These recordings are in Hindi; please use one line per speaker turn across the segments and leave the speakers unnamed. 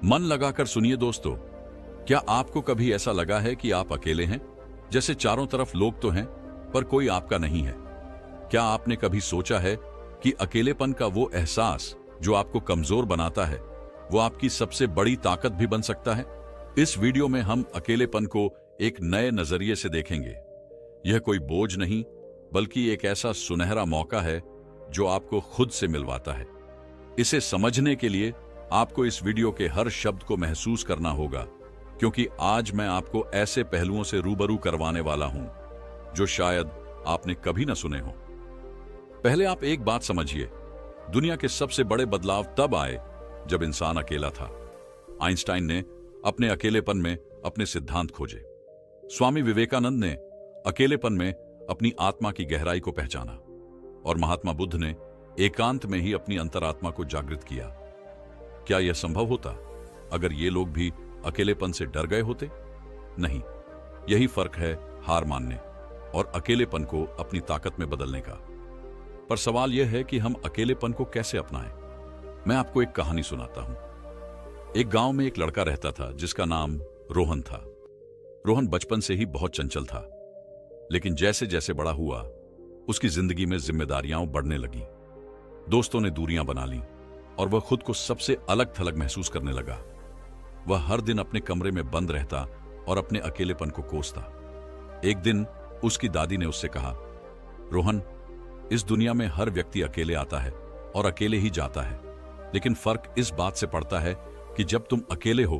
मन लगाकर सुनिए दोस्तों। क्या आपको कभी ऐसा लगा है कि आप अकेले हैं? जैसे चारों तरफ लोग तो हैं, पर कोई आपका नहीं है। क्या आपने कभी सोचा है कि अकेलेपन का वो एहसास जो आपको कमजोर बनाता है, वो आपकी सबसे बड़ी ताकत भी बन सकता है? इस वीडियो में हम अकेलेपन को एक नए नजरिए से देखेंगे। यह कोई बोझ नहीं, बल्कि एक ऐसा सुनहरा मौका है जो आपको खुद से मिलवाता है। इसे समझने के लिए आपको इस वीडियो के हर शब्द को महसूस करना होगा, क्योंकि आज मैं आपको ऐसे पहलुओं से रूबरू करवाने वाला हूं जो शायद आपने कभी न सुने हो। पहले आप एक बात समझिए, दुनिया के सबसे बड़े बदलाव तब आए जब इंसान अकेला था। आइंस्टाइन ने अपने अकेलेपन में अपने सिद्धांत खोजे। स्वामी विवेकानंद ने अकेलेपन में अपनी आत्मा की गहराई को पहचाना, और महात्मा बुद्ध ने एकांत में ही अपनी अंतरात्मा को जागृत किया। क्या यह संभव होता अगर ये लोग भी अकेलेपन से डर गए होते? नहीं। यही फर्क है हार मानने और अकेलेपन को अपनी ताकत में बदलने का। पर सवाल यह है कि हम अकेलेपन को कैसे अपनाएं? मैं आपको एक कहानी सुनाता हूं। एक गांव में एक लड़का रहता था जिसका नाम रोहन था। रोहन बचपन से ही बहुत चंचल था, लेकिन जैसे जैसे बड़ा हुआ उसकी जिंदगी में जिम्मेदारियां बढ़ने लगी। दोस्तों ने दूरियां बना ली और वह खुद को सबसे अलग थलग महसूस करने लगा। वह हर दिन अपने कमरे में बंद रहता और अपने अकेलेपन को कोसता। एक दिन उसकी दादी ने उससे कहा, रोहन, इस दुनिया में हर व्यक्ति अकेले आता है और अकेले ही जाता है, लेकिन फर्क इस बात से पड़ता है कि जब तुम अकेले हो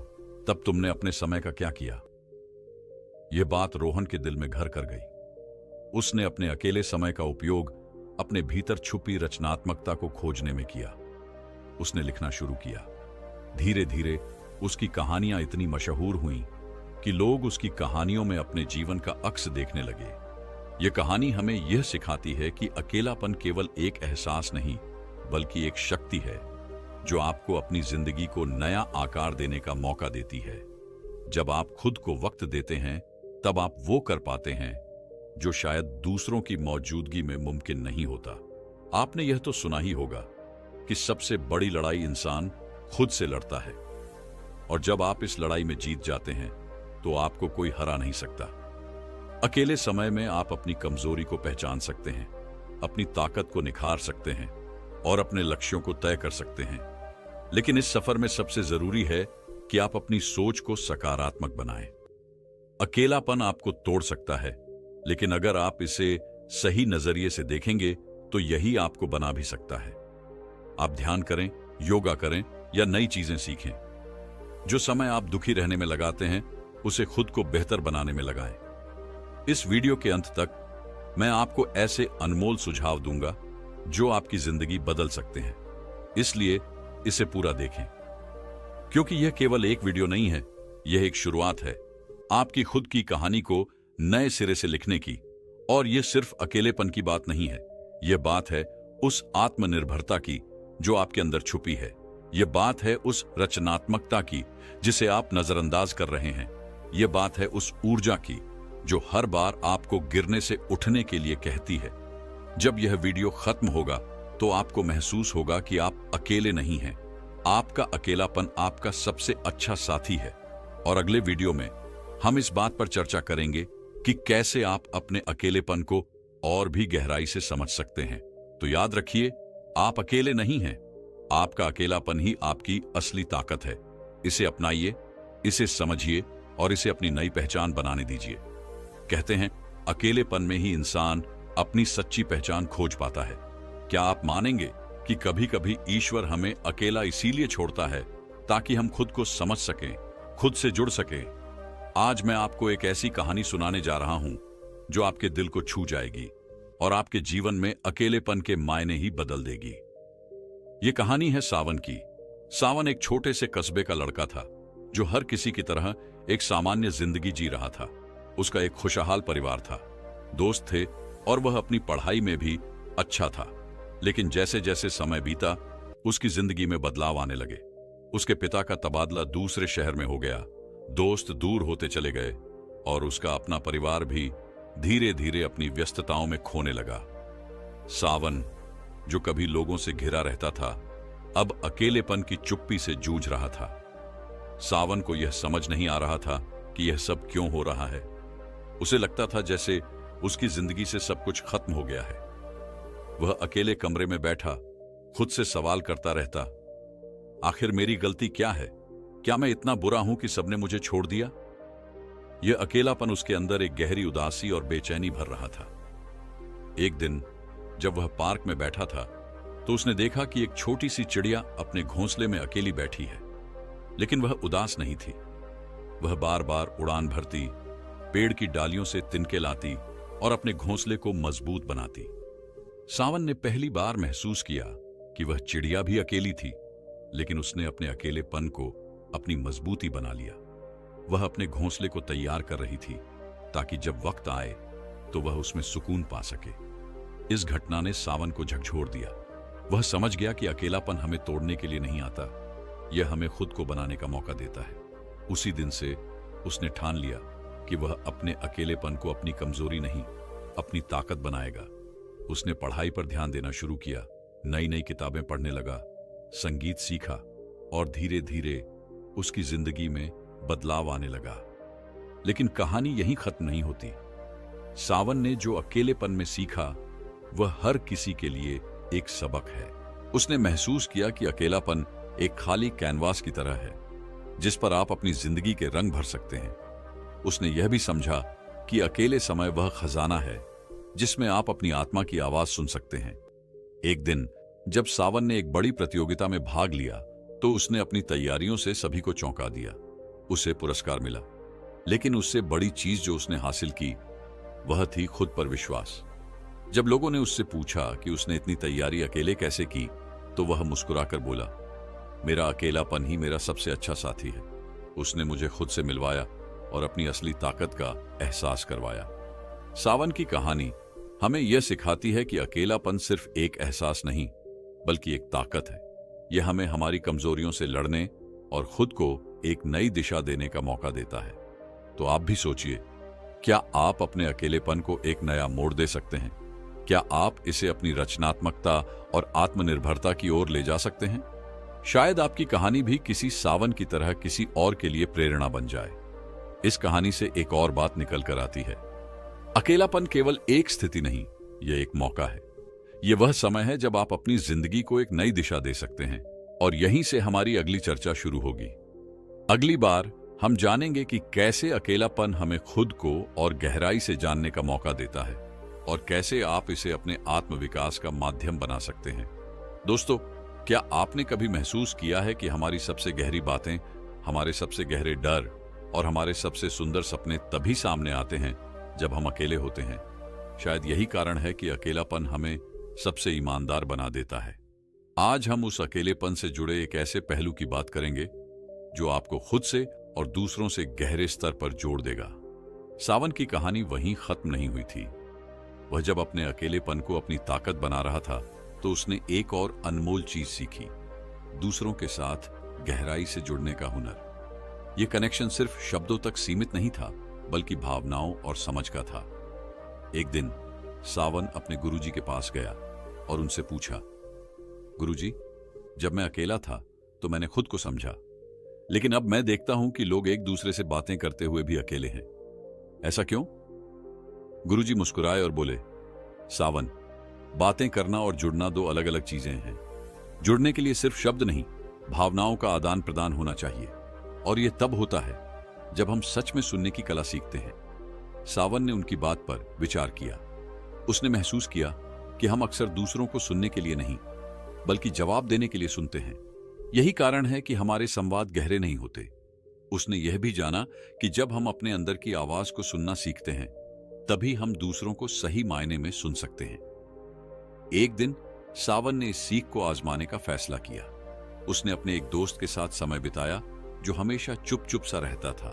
तब तुमने अपने समय का क्या किया। यह बात रोहन के दिल में घर कर गई। उसने अपने अकेले समय का उपयोग अपने भीतर छुपी रचनात्मकता को खोजने में किया। उसने लिखना शुरू किया। धीरे धीरे उसकी कहानियां इतनी मशहूर हुईं कि लोग उसकी कहानियों में अपने जीवन का अक्स देखने लगे। यह कहानी हमें यह सिखाती है कि अकेलापन केवल एक एहसास नहीं, बल्कि एक शक्ति है जो आपको अपनी जिंदगी को नया आकार देने का मौका देती है। जब आप खुद को वक्त देते हैं, तब आप वो कर पाते हैं जो शायद दूसरों की मौजूदगी में मुमकिन नहीं होता। आपने यह तो सुना ही होगा कि सबसे बड़ी लड़ाई इंसान खुद से लड़ता है, और जब आप इस लड़ाई में जीत जाते हैं तो आपको कोई हरा नहीं सकता। अकेले समय में आप अपनी कमजोरी को पहचान सकते हैं, अपनी ताकत को निखार सकते हैं और अपने लक्ष्यों को तय कर सकते हैं। लेकिन इस सफर में सबसे जरूरी है कि आप अपनी सोच को सकारात्मक बनाएं। अकेलापन आपको तोड़ सकता है, लेकिन अगर आप इसे सही नजरिए से देखेंगे तो यही आपको बना भी सकता है। आप ध्यान करें, योगा करें या नई चीजें सीखें। जो समय आप दुखी रहने में लगाते हैं, उसे खुद को बेहतर बनाने में लगाएं। इस वीडियो के अंत तक मैं आपको ऐसे अनमोल सुझाव दूंगा जो आपकी जिंदगी बदल सकते हैं। इसलिए इसे पूरा देखें, क्योंकि यह केवल एक वीडियो नहीं है, यह एक शुरुआत है आपकी खुद की कहानी को नए सिरे से लिखने की। और यह सिर्फ अकेलेपन की बात नहीं है, यह बात है उस आत्मनिर्भरता की जो आपके अंदर छुपी है। यह बात है उस रचनात्मकता की जिसे आप नजरअंदाज कर रहे हैं। यह बात है उस ऊर्जा की जो हर बार आपको गिरने से उठने के लिए कहती है। जब यह वीडियो खत्म होगा तो आपको महसूस होगा कि आप अकेले नहीं हैं। आपका अकेलापन आपका सबसे अच्छा साथी है। और अगले वीडियो में हम इस बात पर चर्चा करेंगे कि कैसे आप अपने अकेलेपन को और भी गहराई से समझ सकते हैं। तो याद रखिए, आप अकेले नहीं हैं। आपका अकेलापन ही आपकी असली ताकत है। इसे अपनाइए, इसे समझिए और इसे अपनी नई पहचान बनाने दीजिए। कहते हैं, अकेलेपन में ही इंसान अपनी सच्ची पहचान खोज पाता है। क्या आप मानेंगे कि कभी कभी ईश्वर हमें अकेला इसीलिए छोड़ता है ताकि हम खुद को समझ सकें, खुद से जुड़ सकें? आज मैं आपको एक ऐसी कहानी सुनाने जा रहा हूं जो आपके दिल को छू जाएगी और आपके जीवन में अकेलेपन के मायने ही बदल देगी। यह कहानी है सावन की। सावन एक छोटे से कस्बे का लड़का था जो हर किसी की तरह एक सामान्य जिंदगी जी रहा था। उसका एक खुशहाल परिवार था, दोस्त थे और वह अपनी पढ़ाई में भी अच्छा था। लेकिन जैसे जैसे समय बीता, उसकी जिंदगी में बदलाव आने लगे। उसके पिता का तबादला दूसरे शहर में हो गया, दोस्त दूर होते चले गए और उसका अपना परिवार भी धीरे धीरे अपनी व्यस्तताओं में खोने लगा। सावन, जो कभी लोगों से घिरा रहता था, अब अकेलेपन की चुप्पी से जूझ रहा था। सावन को यह समझ नहीं आ रहा था कि यह सब क्यों हो रहा है। उसे लगता था जैसे उसकी जिंदगी से सब कुछ खत्म हो गया है। वह अकेले कमरे में बैठा खुद से सवाल करता रहता, आखिर मेरी गलती क्या है? क्या मैं इतना बुरा हूं कि सबने मुझे छोड़ दिया? यह अकेलापन उसके अंदर एक गहरी उदासी और बेचैनी भर रहा था। एक दिन जब वह पार्क में बैठा था तो उसने देखा कि एक छोटी सी चिड़िया अपने घोंसले में अकेली बैठी है, लेकिन वह उदास नहीं थी। वह बार बार उड़ान भरती, पेड़ की डालियों से तिनके लाती और अपने घोंसले को मजबूत बनाती। सावन ने पहली बार महसूस किया कि वह चिड़िया भी अकेली थी, लेकिन उसने अपने अकेलेपन को अपनी मजबूती बना लिया। वह अपने घोंसले को तैयार कर रही थी ताकि जब वक्त आए तो वह उसमें सुकून पा सके। इस घटना ने सावन को झकझोर दिया। वह समझ गया कि अकेलापन हमें तोड़ने के लिए नहीं आता, यह हमें खुद को बनाने का मौका देता है। उसी दिन से उसने ठान लिया कि वह अपने अकेलेपन को अपनी कमजोरी नहीं, अपनी ताकत बनाएगा। उसने पढ़ाई पर ध्यान देना शुरू किया, नई नई किताबें पढ़ने लगा, संगीत सीखा और धीरे धीरे उसकी जिंदगी में बदलाव आने लगा। लेकिन कहानी यहीं खत्म नहीं होती। सावन ने जो अकेलेपन में सीखा वह हर किसी के लिए एक सबक है। उसने महसूस किया कि अकेलापन एक खाली कैनवास की तरह है जिस पर आप अपनी जिंदगी के रंग भर सकते हैं। उसने यह भी समझा कि अकेले समय वह खजाना है जिसमें आप अपनी आत्मा की आवाज सुन सकते हैं। एक दिन जब सावन ने एक बड़ी प्रतियोगिता में भाग लिया तो उसने अपनी तैयारियों से सभी को चौंका दिया। उसे पुरस्कार मिला, लेकिन उससे बड़ी चीज जो उसने हासिल की वह थी खुद पर विश्वास। जब लोगों ने उससे पूछा कि उसने इतनी तैयारी अकेले कैसे की, तो वह मुस्कुराकर बोला, मेरा अकेलापन ही मेरा सबसे अच्छा साथी है। उसने मुझे खुद से मिलवाया और अपनी असली ताकत का एहसास करवाया। सावन की कहानी हमें यह सिखाती है कि अकेलापन सिर्फ एक एहसास नहीं बल्कि एक ताकत है। यह हमें हमारी कमजोरियों से लड़ने और खुद को एक नई दिशा देने का मौका देता है। तो आप भी सोचिए, क्या आप अपने अकेलेपन को एक नया मोड़ दे सकते हैं? क्या आप इसे अपनी रचनात्मकता और आत्मनिर्भरता की ओर ले जा सकते हैं? शायद आपकी कहानी भी किसी सावन की तरह किसी और के लिए प्रेरणा बन जाए। इस कहानी से एक और बात निकल कर आती है, अकेलापन केवल एक स्थिति नहीं, यह एक मौका है। यह वह समय है जब आप अपनी जिंदगी को एक नई दिशा दे सकते हैं। और यहीं से हमारी अगली चर्चा शुरू होगी। अगली बार हम जानेंगे कि कैसे अकेलापन हमें खुद को और गहराई से जानने का मौका देता है और कैसे आप इसे अपने आत्मविकास का माध्यम बना सकते हैं। दोस्तों, क्या आपने कभी महसूस किया है कि हमारी सबसे गहरी बातें, हमारे सबसे गहरे डर और हमारे सबसे सुंदर सपने तभी सामने आते हैं जब हम अकेले होते हैं? शायद यही कारण है कि अकेलापन हमें सबसे ईमानदार बना देता है। आज हम उस अकेलेपन से जुड़े एक ऐसे पहलू की बात करेंगे जो आपको खुद से और दूसरों से गहरे स्तर पर जोड़ देगा। सावन की कहानी वहीं खत्म नहीं हुई थी। वह जब अपने अकेलेपन को अपनी ताकत बना रहा था तो उसने एक और अनमोल चीज सीखी, दूसरों के साथ गहराई से जुड़ने का हुनर। यह कनेक्शन सिर्फ शब्दों तक सीमित नहीं था बल्कि भावनाओं और समझ का था। एक दिन सावन अपने गुरुजी के पास गया और उनसे पूछा, गुरुजी, जब मैं अकेला था तो मैंने खुद को समझा, लेकिन अब मैं देखता हूं कि लोग एक दूसरे से बातें करते हुए भी अकेले हैं। ऐसा क्यों? गुरुजी मुस्कुराए और बोले, सावन, बातें करना और जुड़ना दो अलग अलग चीजें हैं। जुड़ने के लिए सिर्फ शब्द नहीं, भावनाओं का आदान प्रदान होना चाहिए। और यह तब होता है जब हम सच में सुनने की कला सीखते हैं। सावन ने उनकी बात पर विचार किया। उसने महसूस किया कि हम अक्सर दूसरों को सुनने के लिए नहीं बल्कि जवाब देने के लिए सुनते हैं। यही कारण है कि हमारे संवाद गहरे नहीं होते। उसने यह भी जाना कि जब हम अपने अंदर की आवाज को सुनना सीखते हैं तभी हम दूसरों को सही मायने में सुन सकते हैं। एक दिन सावन ने इस सीख को आजमाने का फैसला किया। उसने अपने एक दोस्त के साथ समय बिताया जो हमेशा चुप चुप सा रहता था।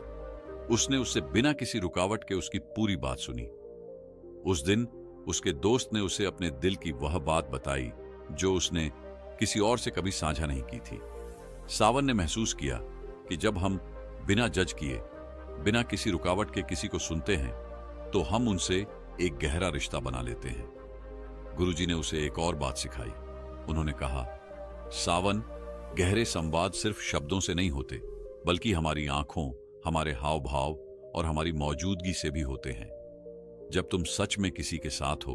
उसने उससे बिना किसी रुकावट के उसकी पूरी बात सुनी। उस दिन उसके दोस्त ने उसे अपने दिल की वह बात बताई जो उसने किसी और से कभी साझा नहीं की थी। सावन ने महसूस किया कि जब हम बिना जज किए, बिना किसी रुकावट के किसी को सुनते हैं तो हम उनसे एक गहरा रिश्ता बना लेते हैं। गुरुजी ने उसे एक और बात सिखाई। उन्होंने कहा, सावन, गहरे संवाद सिर्फ शब्दों से नहीं होते बल्कि हमारी आंखों, हमारे हाव भाव और हमारी मौजूदगी से भी होते हैं। जब तुम सच में किसी के साथ हो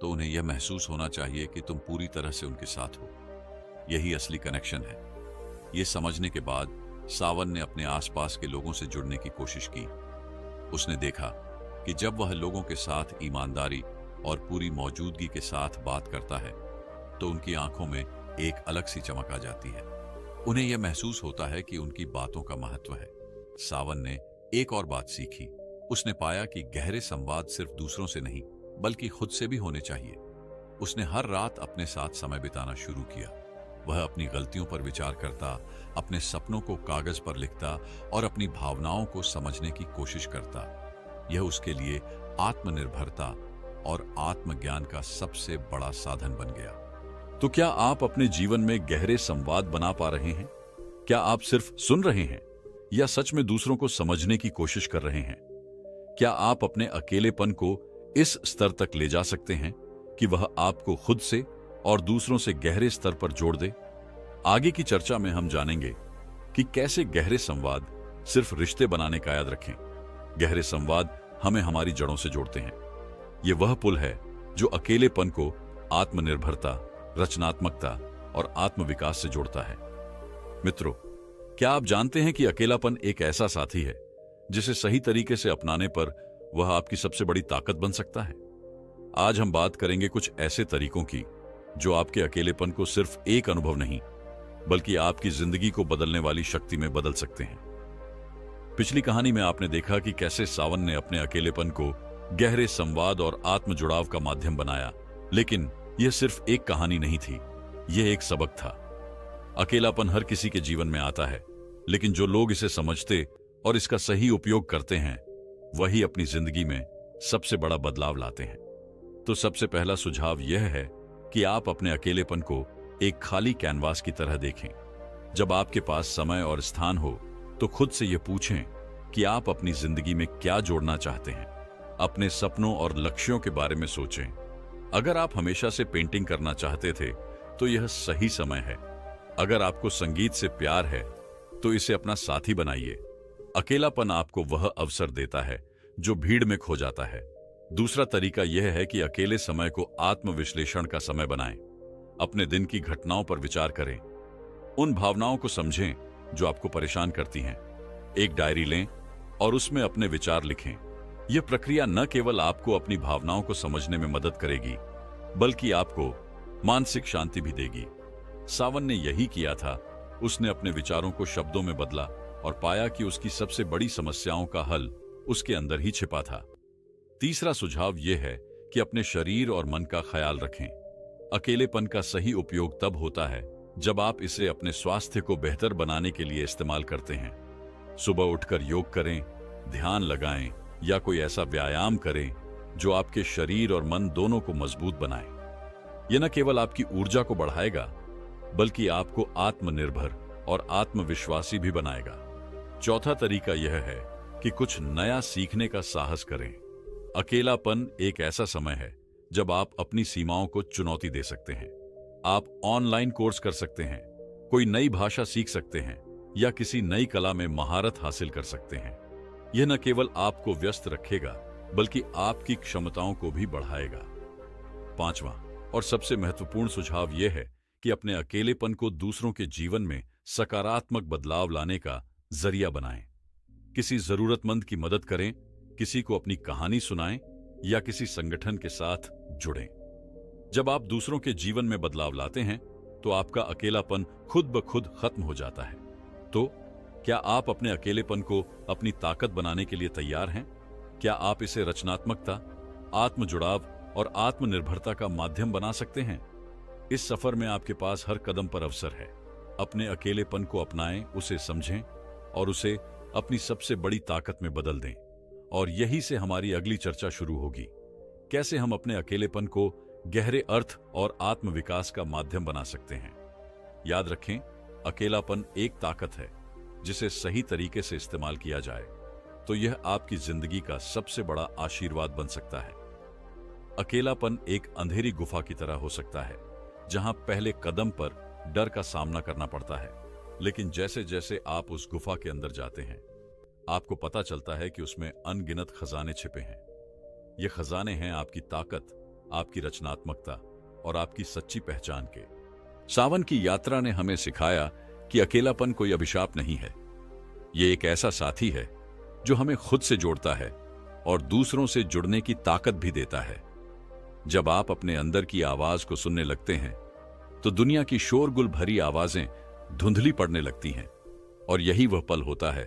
तो उन्हें यह महसूस होना चाहिए कि तुम पूरी तरह से उनके साथ हो। यही असली कनेक्शन है। यह समझने के बाद सावन ने अपने आसपास के लोगों से जुड़ने की कोशिश की। उसने देखा कि जब वह लोगों के साथ ईमानदारी और पूरी मौजूदगी के साथ बात करता है तो उनकी आंखों में एक अलग सी चमक आ जाती है। उन्हें यह महसूस होता है कि उनकी बातों का महत्व है। सावन ने एक और बात सीखी। उसने पाया कि गहरे संवाद सिर्फ दूसरों से नहीं बल्कि खुद से भी होने चाहिए। उसने हर रात अपने साथ समय बिताना शुरू किया। वह अपनी गलतियों पर विचार करता, अपने सपनों को कागज पर लिखता और अपनी भावनाओं को समझने की कोशिश करता। यह उसके लिए आत्मनिर्भरता और आत्मज्ञान का सबसे बड़ा साधन बन गया। तो क्या आप अपने जीवन में गहरे संवाद बना पा रहे हैं? क्या आप सिर्फ सुन रहे हैं या सच में दूसरों को समझने की कोशिश कर रहे हैं? क्या आप अपने अकेलेपन को इस स्तर तक ले जा सकते हैं कि वह आपको खुद से और दूसरों से गहरे स्तर पर जोड़ दे? आगे की चर्चा में हम जानेंगे कि कैसे गहरे संवाद सिर्फ रिश्ते बनाने का याद रखें। गहरे संवाद हमें हमारी जड़ों से जोड़ते हैं। यह वह पुल है जो अकेलेपन को आत्मनिर्भरता, रचनात्मकता और आत्मविकास से जोड़ता है। मित्रों, क्या आप जानते हैं कि अकेलापन एक ऐसा साथी है जिसे सही तरीके से अपनाने पर वह आपकी सबसे बड़ी ताकत बन सकता है? आज हम बात करेंगे कुछ ऐसे तरीकों की जो आपके अकेलेपन को सिर्फ एक अनुभव नहीं बल्कि आपकी जिंदगी को बदलने वाली शक्ति में बदल सकते हैं। पिछली कहानी में आपने देखा कि कैसे सावन ने अपने अकेलेपन को गहरे संवाद और आत्म जुड़ाव का माध्यम बनाया। लेकिन यह सिर्फ एक कहानी नहीं थी, यह एक सबक था। अकेलापन हर किसी के जीवन में आता है, लेकिन जो लोग इसे समझते और इसका सही उपयोग करते हैं वही अपनी जिंदगी में सबसे बड़ा बदलाव लाते हैं। तो सबसे पहला सुझाव यह है कि आप अपने अकेलेपन को एक खाली कैनवास की तरह देखें। जब आपके पास समय और स्थान हो तो खुद से यह पूछें कि आप अपनी जिंदगी में क्या जोड़ना चाहते हैं। अपने सपनों और लक्ष्यों के बारे में सोचें। अगर आप हमेशा से पेंटिंग करना चाहते थे तो यह सही समय है। अगर आपको संगीत से प्यार है तो इसे अपना साथी बनाइए। अकेलापन आपको वह अवसर देता है जो भीड़ में खो जाता है। दूसरा तरीका यह है कि अकेले समय को आत्मविश्लेषण का समय बनाएं। अपने दिन की घटनाओं पर विचार करें। उन भावनाओं को समझें जो आपको परेशान करती हैं। एक डायरी लें और उसमें अपने विचार लिखें। यह प्रक्रिया न केवल आपको अपनी भावनाओं को समझने में मदद करेगी बल्कि आपको मानसिक शांति भी देगी। सावन ने यही किया था। उसने अपने विचारों को शब्दों में बदला और पाया कि उसकी सबसे बड़ी समस्याओं का हल उसके अंदर ही छिपा था। तीसरा सुझाव यह है कि अपने शरीर और मन का ख्याल रखें। अकेलेपन का सही उपयोग तब होता है जब आप इसे अपने स्वास्थ्य को बेहतर बनाने के लिए इस्तेमाल करते हैं। सुबह उठकर योग करें, ध्यान लगाएं या कोई ऐसा व्यायाम करें जो आपके शरीर और मन दोनों को मजबूत बनाए। यह न केवल आपकी ऊर्जा को बढ़ाएगा बल्कि आपको आत्मनिर्भर और आत्मविश्वासी भी बनाएगा। चौथा तरीका यह है कि कुछ नया सीखने का साहस करें। अकेलापन एक ऐसा समय है जब आप अपनी सीमाओं को चुनौती दे सकते हैं। आप ऑनलाइन कोर्स कर सकते हैं, कोई नई भाषा सीख सकते हैं या किसी नई कला में महारत हासिल कर सकते हैं। यह न केवल आपको व्यस्त रखेगा बल्कि आपकी क्षमताओं को भी बढ़ाएगा। पांचवा और सबसे महत्वपूर्ण सुझाव यह है कि अपने अकेलेपन को दूसरों के जीवन में सकारात्मक बदलाव लाने का जरिया बनाएं। किसी जरूरतमंद की मदद करें, किसी को अपनी कहानी सुनाएं या किसी संगठन के साथ जुड़ें। जब आप दूसरों के जीवन में बदलाव लाते हैं तो आपका अकेलापन खुद ब खुद खत्म हो जाता है। तो क्या आप अपने अकेलेपन को अपनी ताकत बनाने के लिए तैयार हैं? क्या आप इसे रचनात्मकता, आत्म जुड़ाव और आत्मनिर्भरता का माध्यम बना सकते हैं? इस सफर में आपके पास हर कदम पर अवसर है। अपने अकेलेपन को अपनाएं, उसे समझें और उसे अपनी सबसे बड़ी ताकत में बदल दें। और यही से हमारी अगली चर्चा शुरू होगी। कैसे हम अपने अकेलेपन को गहरे अर्थ और आत्मविकास का माध्यम बना सकते हैं। याद रखें, अकेलापन एक ताकत है जिसे सही तरीके से इस्तेमाल किया जाए तो यह आपकी जिंदगी का सबसे बड़ा आशीर्वाद बन सकता है। अकेलापन एक अंधेरी गुफा की तरह हो सकता है जहां पहले कदम पर डर का सामना करना पड़ता है, लेकिन जैसे जैसे आप उस गुफा के अंदर जाते हैं, आपको पता चलता है कि उसमें अनगिनत खजाने छिपे हैं। ये खजाने हैं आपकी ताकत, आपकी रचनात्मकता और आपकी सच्ची पहचान के। सावन की यात्रा ने हमें सिखाया कि अकेलापन कोई अभिशाप नहीं है। ये एक ऐसा साथी है जो हमें खुद से जोड़ता है और दूसरों से जुड़ने की ताकत भी देता है। जब आप अपने अंदर की आवाज को सुनने लगते हैं तो दुनिया की शोरगुल भरी आवाजें धुंधली पड़ने लगती हैं, और यही वह पल होता है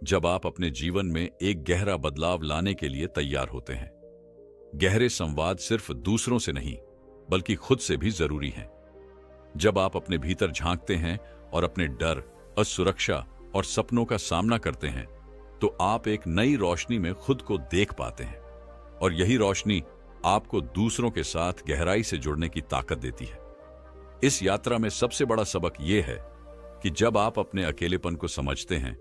जब आप अपने जीवन में एक गहरा बदलाव लाने के लिए तैयार होते हैं। गहरे संवाद सिर्फ दूसरों से नहीं बल्कि खुद से भी जरूरी हैं। जब आप अपने भीतर झांकते हैं और अपने डर, असुरक्षा और सपनों का सामना करते हैं तो आप एक नई रोशनी में खुद को देख पाते हैं, और यही रोशनी आपको दूसरों के साथ गहराई से जुड़ने की ताकत देती है। इस यात्रा में सबसे बड़ा सबक यह है कि जब आप अपने अकेलेपन को समझते हैं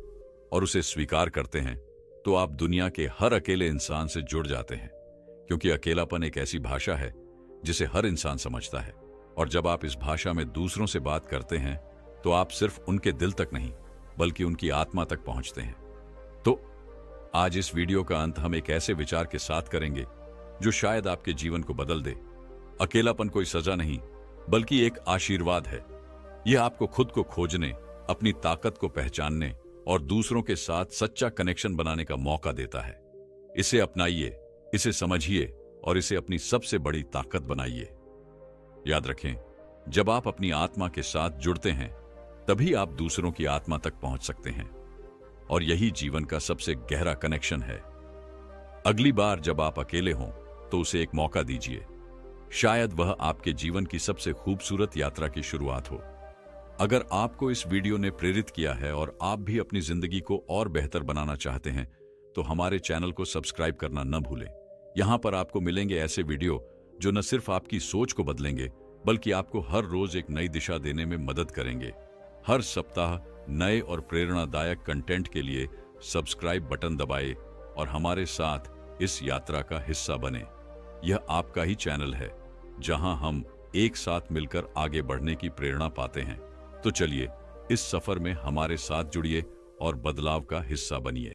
और उसे स्वीकार करते हैं तो आप दुनिया के हर अकेले इंसान से जुड़ जाते हैं, क्योंकि अकेलापन एक ऐसी भाषा है जिसे हर इंसान समझता है। और जब आप इस भाषा में दूसरों से बात करते हैं तो आप सिर्फ उनके दिल तक नहीं बल्कि उनकी आत्मा तक पहुंचते हैं। तो आज इस वीडियो का अंत हम एक ऐसे विचार के साथ करेंगे जो शायद आपके जीवन को बदल दे। अकेलापन कोई सजा नहीं बल्कि एक आशीर्वाद है। यह आपको खुद को खोजने, अपनी ताकत को पहचानने और दूसरों के साथ सच्चा कनेक्शन बनाने का मौका देता है। इसे अपनाइए, इसे समझिए और इसे अपनी सबसे बड़ी ताकत बनाइए। याद रखें, जब आप अपनी आत्मा के साथ जुड़ते हैं तभी आप दूसरों की आत्मा तक पहुंच सकते हैं, और यही जीवन का सबसे गहरा कनेक्शन है। अगली बार जब आप अकेले हों तो उसे एक मौका दीजिए। शायद वह आपके जीवन की सबसे खूबसूरत यात्रा की शुरुआत हो। अगर आपको इस वीडियो ने प्रेरित किया है और आप भी अपनी जिंदगी को और बेहतर बनाना चाहते हैं तो हमारे चैनल को सब्सक्राइब करना न भूलें। यहां पर आपको मिलेंगे ऐसे वीडियो जो न सिर्फ आपकी सोच को बदलेंगे बल्कि आपको हर रोज एक नई दिशा देने में मदद करेंगे। हर सप्ताह नए और प्रेरणादायक कंटेंट के लिए सब्सक्राइब बटन दबाएं और हमारे साथ इस यात्रा का हिस्सा बने। यह आपका ही चैनल है जहां हम एक साथ मिलकर आगे बढ़ने की प्रेरणा पाते हैं। तो चलिए, इस सफर में हमारे साथ जुड़िए और बदलाव का हिस्सा बनिए।